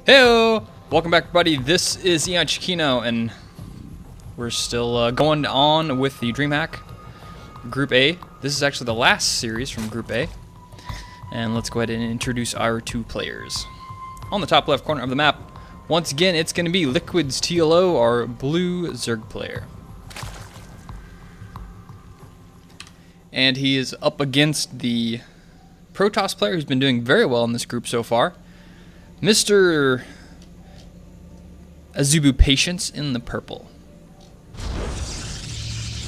Heyo! Welcome back, everybody. This is Eon Chiquino, and we're still going on with the DreamHack Group A. This is actually the last series from Group A. And let's go ahead and introduce our two players. On the top left corner of the map, once again, it's going to be Liquid's TLO, our blue Zerg player. And he is up against the Protoss player who's been doing very well in this group so far, Mr. Azubu Patience in the purple.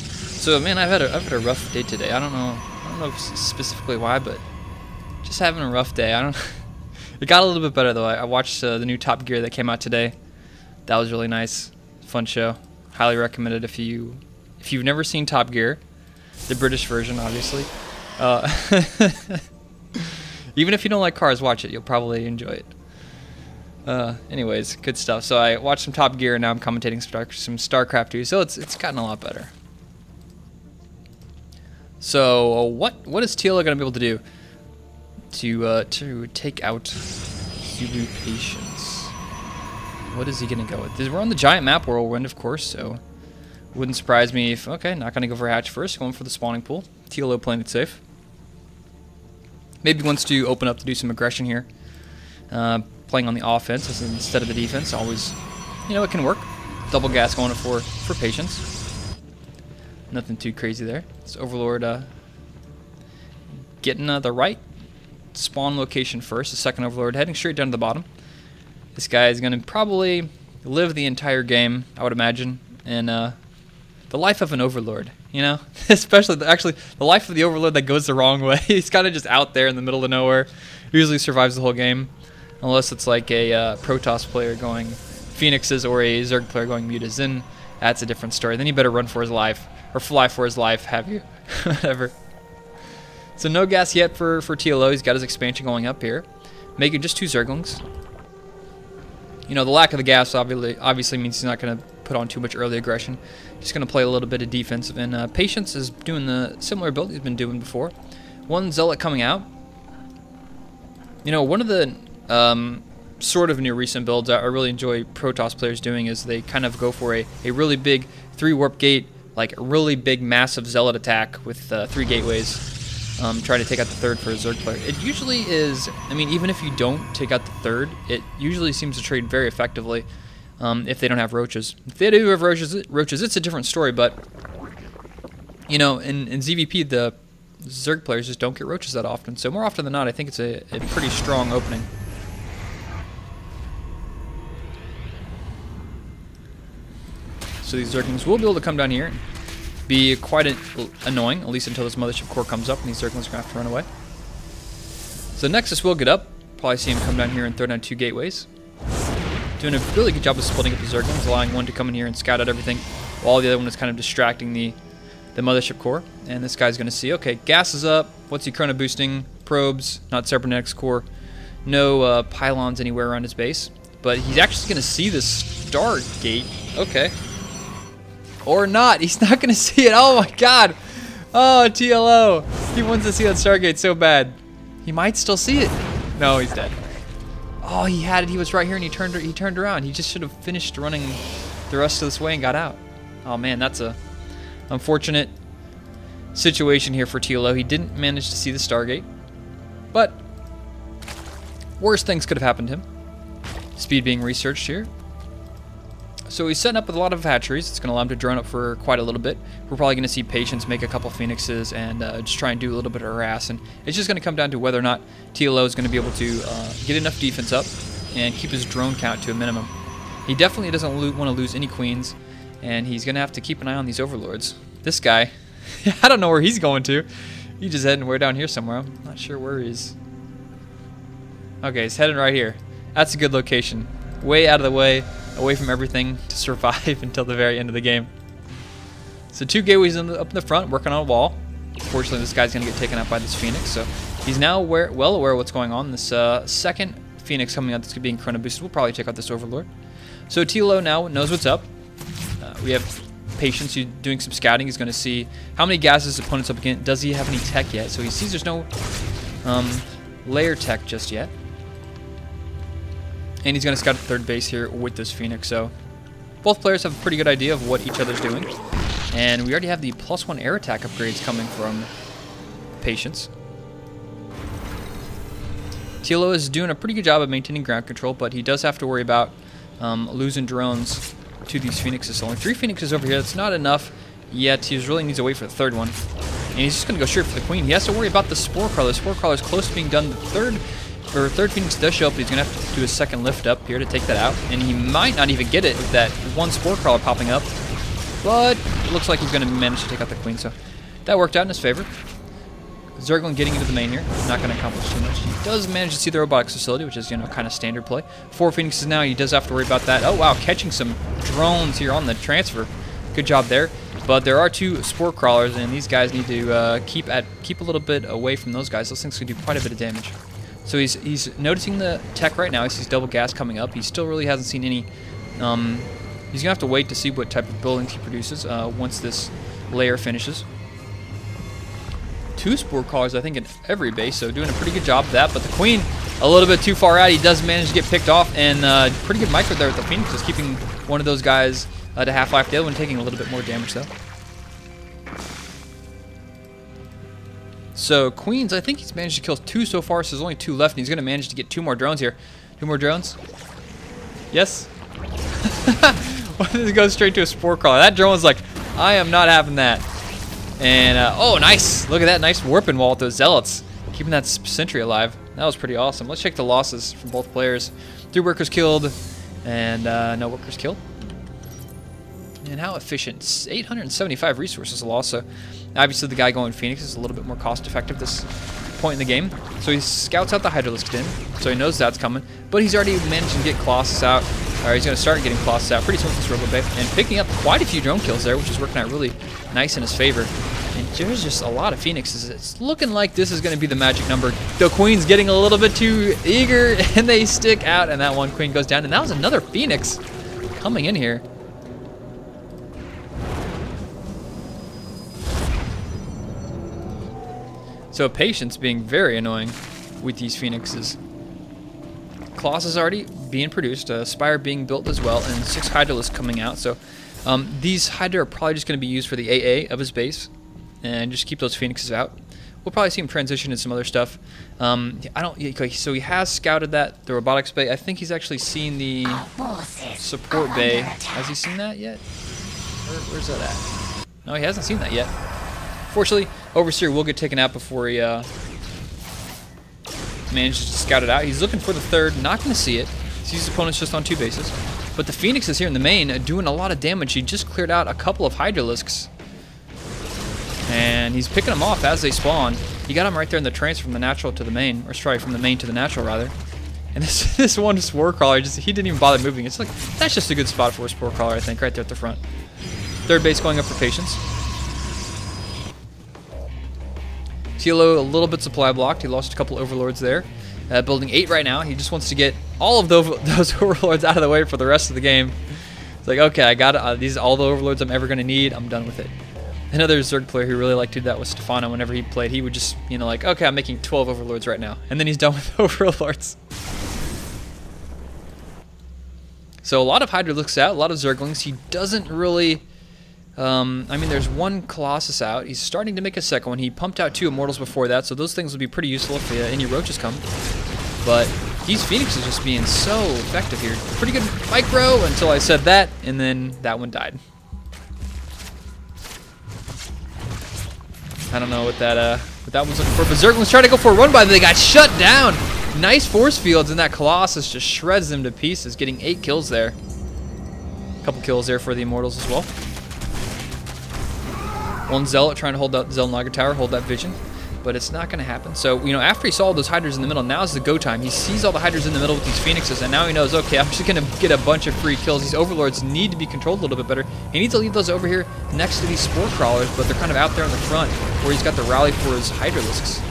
So man, I've had a rough day today. I don't know specifically why, but just having a rough day. It got a little bit better though. I watched the new Top Gear that came out today. That was really nice, fun show. Highly recommend it if you've never seen Top Gear, the British version, obviously. Even if you don't like cars, watch it. You'll probably enjoy it. Anyways, good stuff. So I watched some Top Gear, and now I'm commentating some StarCraft 2. So it's gotten a lot better. So what is TLO going to be able to do to take out Azubu Patience? What is he going to go with? We're on the giant map Whirlwind, of course. So wouldn't surprise me if not going to go for hatch first, going for the spawning pool. TLO playing it safe. Maybe wants to open up to do some aggression here. Playing on the offense instead of the defense. Always, it can work. Double gas going for Patience. Nothing too crazy there. It's Overlord getting the right spawn location first. The second Overlord heading straight down to the bottom. This guy is going to probably live the entire game, I would imagine, in the life of an Overlord. Especially actually the life of the Overlord that goes the wrong way. He's kind of just out there in the middle of nowhere. Usually survives the whole game. Unless it's like a Protoss player going Phoenixes or a Zerg player going Mutas, then that's a different story. Then he better run for his life, or fly for his life, have you? Whatever. So no gas yet for TLO. He's got his expansion going up here. Making just 2 Zerglings. The lack of the gas obviously means he's not going to put on too much early aggression. Just going to play a little bit of defensive. And Patience is doing the similar build he's been doing before. One Zealot coming out. One of the sort of new recent builds I really enjoy Protoss players doing is they kind of go for a really big 3 warp gate, like a really big massive Zealot attack with 3 gateways, try to take out the 3rd for a Zerg player. It usually is, even if you don't take out the 3rd, it usually seems to trade very effectively if they don't have roaches. If they do have roaches, it's a different story, but in ZVP the Zerg players just don't get roaches that often, so more often than not I think it's a pretty strong opening. So these Zerglings will be able to come down here and be quite annoying, at least until this Mothership Core comes up and these Zerglings are going to have to run away. So Nexus will get up. Probably see him come down here and throw down 2 gateways. Doing a really good job of splitting up the Zerglings, allowing one to come in here and scout out everything, while the other one is kind of distracting the Mothership Core. And this guy's going to see, okay, gas is up. What's he chrono boosting? Probes, not Cybernetics Core. No pylons anywhere around his base. But he's actually going to see this Stargate. Okay. Or not. He's not going to see it. Oh my god. Oh, TLO. He wants to see that Stargate so bad. He might still see it. No, he's dead. Oh, he had it. He was right here and he turned around. He just should have finished running the rest of this way and got out. Oh man, that's a unfortunate situation here for TLO. He didn't manage to see the Stargate. But worse things could have happened to him. Speed being researched here. So he's setting up with a lot of hatcheries. It's going to allow him to drone up for quite a little bit. We're probably going to see Patience make a couple Phoenixes and just try and do a little bit of harass. And it's just going to come down to whether or not TLO is going to be able to get enough defense up and keep his drone count to a minimum. He definitely doesn't want to lose any queens, and he's going to have to keep an eye on these Overlords. This guy, I don't know where he's going to. He's just heading way down here somewhere. I'm not sure where he is. Okay, he's heading right here. That's a good location. Way out of the way. Away from everything to survive until the very end of the game. So 2 gateways up in the front, working on a wall. Unfortunately, this guy's going to get taken out by this Phoenix, so he's now well aware of what's going on. This second Phoenix coming out that's being chrono boosted will probably take out this Overlord. So TLO now knows what's up. We have Patience who's doing some scouting. He's going to see how many gases his opponent's up against. Does he have any tech yet? So he sees there's no layer tech just yet. And he's going to scout at third base here with this Phoenix. So both players have a pretty good idea of what each other's doing. And we already have the +1 air attack upgrades coming from Patience. Tilo is doing a pretty good job of maintaining ground control, but he does have to worry about losing drones to these Phoenixes. So only 3 Phoenixes over here. That's not enough yet. He really needs to wait for the third one. And he's just going to go straight for the Queen. He has to worry about the Spore Crawler. The Spore Crawler is close to being done. The third Phoenix does show up, but he's going to have to do a second lift up here to take that out. And he might not even get it with that one Spore Crawler popping up. But it looks like he's going to manage to take out the Queen. So that worked out in his favor. Zerglin getting into the main here. Not going to accomplish too much. He does manage to see the robotics facility, which is, you know, kind of standard play. 4 Phoenixes now. He does have to worry about that. Oh, wow. Catching some drones here on the transfer. Good job there. But there are 2 Spore Crawlers, and these guys need to keep a little bit away from those guys. Those things can do quite a bit of damage. So he's noticing the tech right now. He sees double gas coming up. He still really hasn't seen any. He's going to have to wait to see what type of buildings he produces once this layer finishes. 2 Spore Crawlers, I think, in every base, so doing a pretty good job of that. But the Queen, a little bit too far out. He does manage to get picked off, and pretty good micro there with the Phoenix, just keeping one of those guys to half-life. The other one taking a little bit more damage, though. So Queens, I think he's managed to kill 2 so far, so there's only 2 left, and he's going to manage to get 2 more drones here. 2 more drones. Yes? Why did it go straight to a Spore Crawler? That drone was like, I am not having that. And, oh, nice. Look at that nice warping wall with those Zealots. Keeping that sentry alive. That was pretty awesome. Let's check the losses from both players. 3 workers killed and no workers killed. And how efficient. 875 resources lost. So obviously the guy going Phoenix is a little bit more cost effective this point in the game. So he scouts out the Hydralisk in. So he knows that's coming. But he's already managed to get Colossus out. Or he's going to start getting Colossus out pretty soon with this Robo Bay. And picking up quite a few drone kills there, which is working out really nice in his favor. And there's just a lot of Phoenixes. It's looking like this is going to be the magic number. The Queen's getting a little bit too eager, and they stick out, and that one Queen goes down. And that was another Phoenix coming in here. So Patience being very annoying with these Phoenixes. Colossus already being produced, Spire being built as well, and 6 Hydralisks coming out. So these Hydra are probably just going to be used for the AA of his base, and just keep those Phoenixes out. We'll probably see him transition into some other stuff. So he has scouted that, the robotics bay. I think he's actually seen the support bay. Has he seen that yet? Where's that at? No, he hasn't seen that yet. Fortunately, Overseer will get taken out before he manages to scout it out. He's looking for the 3rd, not going to see it. Sees his opponents just on 2 bases. But the Phoenix is here in the main, doing a lot of damage. He just cleared out a couple of Hydralisks. And he's picking them off as they spawn. He got them right there in the transfer from the natural to the main. Or sorry, from the main to the natural, rather. And this one Spore Crawler, he didn't even bother moving. It's like, that's just a good spot for a Spore Crawler, I think, right there at the front. 3rd base going up for Patience. Tilo a little bit supply blocked. He lost a couple Overlords there. Building 8 right now. He just wants to get all of those Overlords out of the way for the rest of the game. It's like, okay, I got it. These are all the Overlords I'm ever going to need. I'm done with it. Another Zerg player who really liked to do that was Stefano. Whenever he played, he would just, you know, like, okay, I'm making 12 Overlords right now. And then he's done with Overlords. So a lot of Hydralisks out, a lot of Zerglings. He doesn't really... I mean, there's 1 Colossus out. He's starting to make a second one. He pumped out 2 Immortals before that, so those things would be pretty useful if any Roaches come. But these Phoenixes just being so effective here. Pretty good micro until I said that, and then that one died. I don't know what that one's looking for, but Zergling's trying to go for a run by, but they got shut down. Nice force fields, and that Colossus just shreds them to pieces, getting 8 kills there. A couple kills there for the Immortals as well. 1 Zealot trying to hold that Xel'Naga Tower, hold that vision, but it's not going to happen. So, you know, after he saw all those Hydras in the middle, now's the go time. He sees all the Hydras in the middle with these Phoenixes, and now he knows, okay, I'm just going to get a bunch of free kills. These Overlords need to be controlled a little bit better. He needs to leave those over here next to these Spore Crawlers, but they're kind of out there in the front where he's got the rally for his Hydralisks.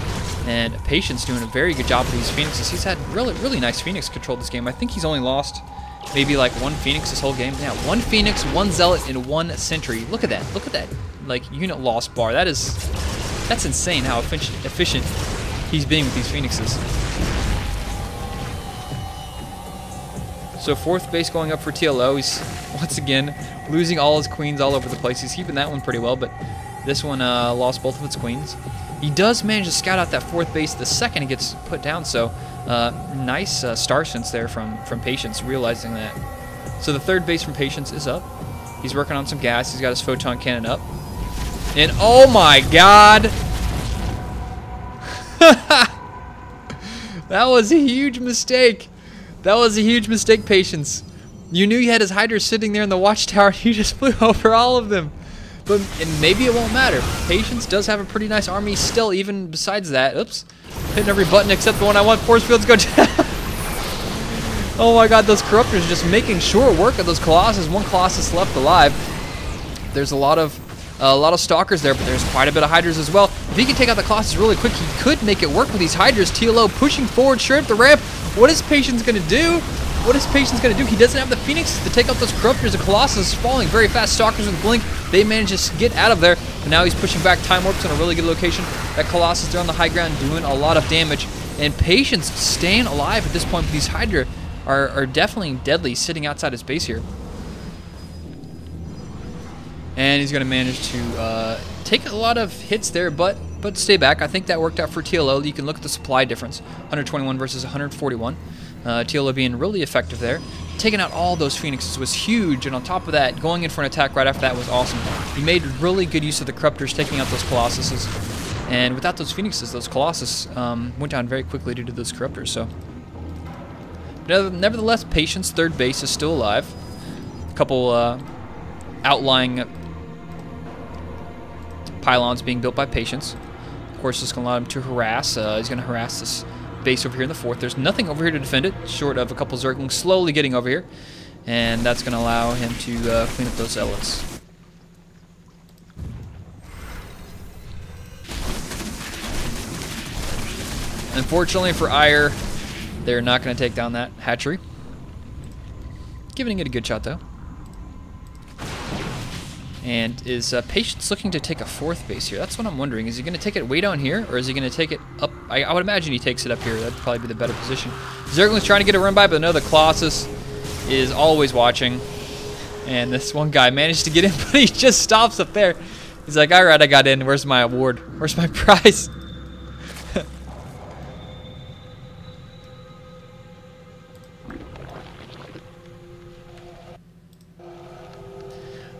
And Patience doing a very good job with these Phoenixes. He's had really nice Phoenix control this game. I think he's only lost maybe like 1 Phoenix this whole game. Yeah, 1 Phoenix, 1 Zealot, and 1 Sentry. Look at that. Look at that. Like, unit loss bar. That's insane how efficient he's being with these Phoenixes. So 4th base going up for TLO. He's, once again, losing all his queens all over the place. He's keeping that one pretty well, but this one lost both of its queens. He does manage to scout out that 4th base the second he gets put down, so nice star sense there from Patience, realizing that. So the 3rd base from Patience is up. He's working on some gas. He's got his photon cannon up. And oh my god! That was a huge mistake. That was a huge mistake, Patience. You knew you had his Hydra sitting there in the watchtower, and you just flew over all of them. But and maybe it won't matter. Patience does have a pretty nice army still, even besides that. Oops. Hitting every button except the one I want. Force fields go down. Oh my god, those Corruptors just making short work of those Colossus. One Colossus left alive. There's a lot of Stalkers there, but there's quite a bit of Hydras as well. If he can take out the Colossus really quick, he could make it work with these Hydras. TLO pushing forward, straight up the ramp. What is Patience going to do? What is Patience going to do? He doesn't have the Phoenixes to take out those Corruptors. The Colossus is falling very fast. Stalkers with Blink. They manage to get out of there. And now he's pushing back. Time Warp's in a really good location. That Colossus there on the high ground doing a lot of damage. And Patience staying alive at this point. But these Hydra are definitely deadly sitting outside his base here. And he's going to manage to take a lot of hits there, but stay back. I think that worked out for TLO. You can look at the supply difference. 121 versus 141. TLO being really effective there. Taking out all those Phoenixes was huge, and on top of that, going in for an attack right after that was awesome. He made really good use of the Corruptors, taking out those Colossuses. And without those Phoenixes, those Colossus went down very quickly due to those Corruptors. So, nevertheless, Patience, 3rd base, is still alive. A couple outlying pylons being built by Patience. Of course, this is going to allow him to harass. He's going to harass this base over here in the 4th. There's nothing over here to defend it, short of a couple Zerglings slowly getting over here. And that's going to allow him to clean up those Zealots. Unfortunately for Ire, they're not going to take down that hatchery. Giving it a good shot, though. And is Patience looking to take a 4th base here? That's what I'm wondering. Is he going to take it way down here, or is he going to take it up? I would imagine he takes it up here. That'd probably be the better position. Zergling's trying to get a run by, but no, the Colossus is always watching. And this one guy managed to get in, but he just stops up there. He's like, all right, I got in. Where's my award? Where's my prize?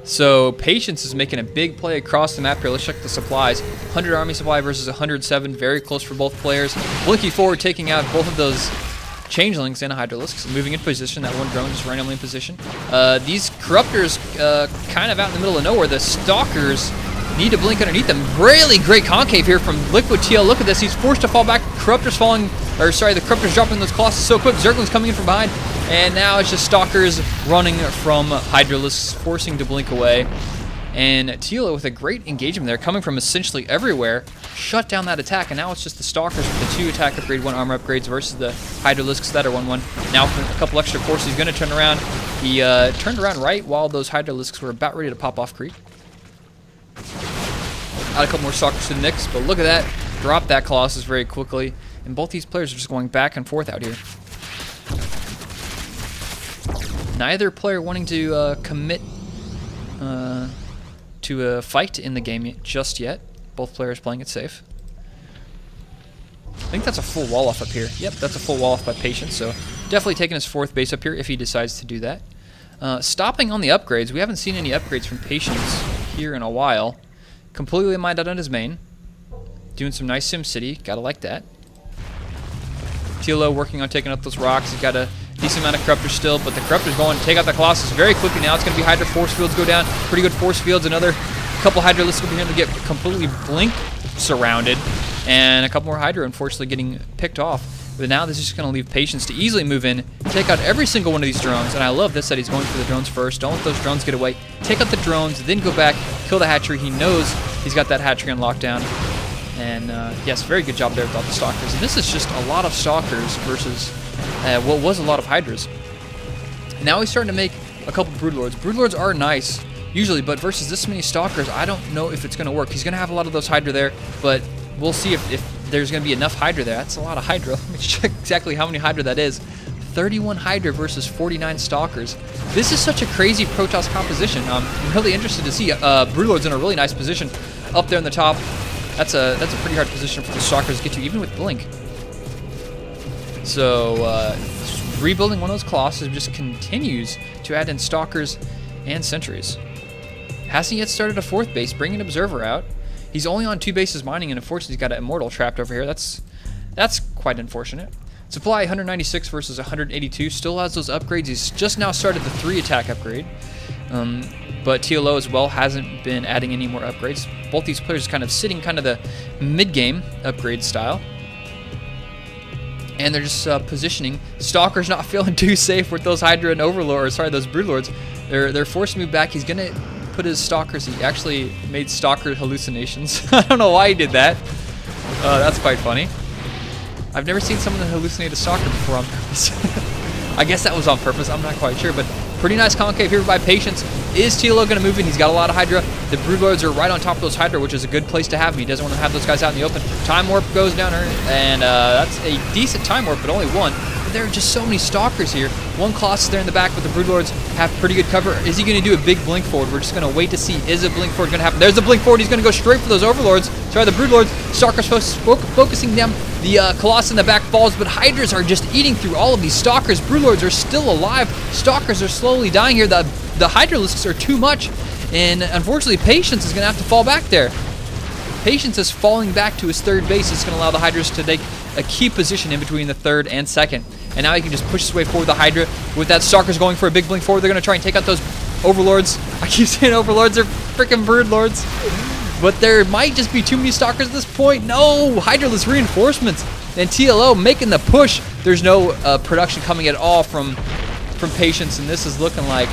So Patience is making a big play across the map here. Let's check the supplies. 100 army supply versus 107. Very close for both players. Blinky forward, taking out both of those Changelings and a Hydralisk. Moving in position. That one drone just randomly in position. These Corruptors kind of out in the middle of nowhere. The Stalkers need to blink underneath them. Really great concave here from Liquid TL. Look at this. He's forced to fall back. Corruptors falling, or sorry, the Corruptors dropping those Colossus so quick. Zergling's coming in from behind. And now it's just Stalkers running from Hydralisks, forcing to blink away. And TLO with a great engagement there, coming from essentially everywhere, shut down that attack. And now it's just the Stalkers with the 2 attack upgrade, 1 armor upgrades versus the Hydralisks that are 1-1. Now for a couple extra forces, he's going to turn around. He turned around right while those Hydralisks were about ready to pop off creep. Add a couple more Stalkers to the mix, but look at that. Drop that Colossus very quickly. And both these players are just going back and forth out here. Neither player wanting to commit to a fight in the game just yet. Both players playing it safe. I think that's a full wall off up here. Yep, that's a full wall off by Patience, so definitely taking his 4th base up here if he decides to do that. Stopping on the upgrades. We haven't seen any upgrades from Patience here in a while. Completely mined out on his main. Doing some nice SimCity. Gotta like that. TLO working on taking up those rocks. He's got a decent amount of Corruptors still, but the Corruptors going to take out the Colossus very quickly now. It's going to be Hydra force fields go down. Pretty good force fields. Another couple Hydralisks over here to get completely blink surrounded. And a couple more Hydra unfortunately getting picked off. But now this is just going to leave Patience to easily move in, take out every single one of these drones. And I love this that he's going for the drones first. Don't let those drones get away. Take out the drones, then go back, kill the hatchery. He knows he's got that hatchery on lockdown. And yes, very good job there with all the Stalkers. And this is just a lot of Stalkers versus what was a lot of Hydras. Now he's starting to make a couple Broodlords. Broodlords are nice, usually, but versus this many Stalkers, I don't know if it's going to work. He's going to have a lot of those Hydra there, but we'll see if there's going to be enough Hydra there. That's a lot of Hydra. Let me check exactly how many Hydra that is. 31 Hydra versus 49 Stalkers. This is such a crazy Protoss composition. I'm really interested to see. Broodlord's in a really nice position up there in the top. That's a pretty hard position for the Stalkers to get to, even with Blink. So rebuilding one of those Colossus just continues to add in Stalkers and Sentries. Hasn't yet started a 4th base, bringing Observer out. He's only on 2 bases mining, and unfortunately he's got an Immortal trapped over here. That's quite unfortunate. Supply 196 versus 182, still has those upgrades. He's just now started the 3 attack upgrade. But TLO as well hasn't been adding any more upgrades. Both these players kind of sitting kind of the mid-game upgrade style. And they're just positioning. Stalker's not feeling too safe with those Hydra and Overlord, or sorry, those Broodlords. They're forced to move back. He's gonna put his Stalkers. He actually made Stalker hallucinations. I don't know why he did that. That's quite funny. I've never seen someone hallucinate a Stalker before on purpose. I guess that was on purpose. I'm not quite sure, but pretty nice concave here by Patience. Is TLO going to move in? He's got a lot of Hydra. The Broodlords are right on top of those Hydra, which is a good place to have him. He doesn't want to have those guys out in the open. Time Warp goes down here, and that's a decent Time Warp, but only one. But there are just so many Stalkers here. One Colossus there in the back, but the Broodlords have pretty good cover. Is he going to do a big blink forward? We're just going to wait to see. Is a blink forward going to happen? There's a blink forward. He's going to go straight for those Overlords. Sorry, the Broodlords. Stalkers focusing them. The Colossus in the back falls, but Hydras are just eating through all of these Stalkers. Broodlords are still alive. Stalkers are slowly dying here. The Hydralisks are too much, and unfortunately Patience is going to have to fall back there. Patience is falling back to his 3rd base. It's going to allow the Hydras to take a key position in between the 3rd and 2nd. And now he can just push his way forward the Hydra. With that, Stalker's going for a big blink forward. They're going to try and take out those Overlords. I keep saying Overlords, they're freaking Broodlords. But there might just be too many Stalkers at this point. No! Hydralisk reinforcements. And TLO making the push. There's no production coming at all from Patience, and this is looking like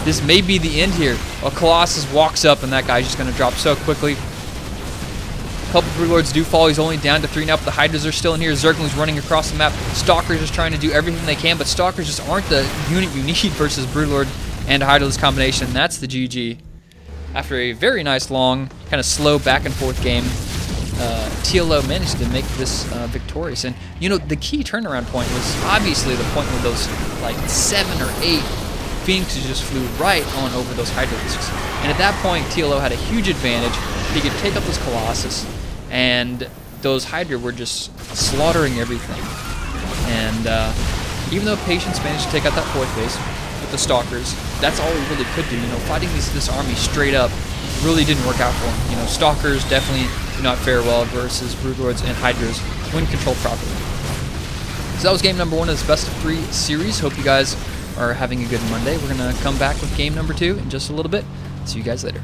this may be the end here. A Colossus walks up, and that guy's just going to drop so quickly. A couple Broodlords do fall. He's only down to 3 now, but the Hydras are still in here. Zergling's running across the map. Stalkers just trying to do everything they can, but Stalkers just aren't the unit you need versus Broodlord and Hydralisk combination. That's the GG. After a very nice, long, kind of slow back-and-forth game, TLO managed to make this victorious. And, you know, the key turnaround point was obviously the point where those, like, 7 or 8 Phoenixes just flew right on over those Hydralisks. And at that point, TLO had a huge advantage. He could take up those Colossus, and those Hydra were just slaughtering everything. And even though Patience managed to take out that 4th base with the Stalkers, that's all he really could do. You know, fighting this army straight up really didn't work out for him. You know, Stalkers definitely do not fare well versus Broodlords and Hydras when controlled properly. So that was game number 1 of this best of 3 series. Hope you guys are having a good Monday. We're going to come back with game number 2 in just a little bit. See you guys later.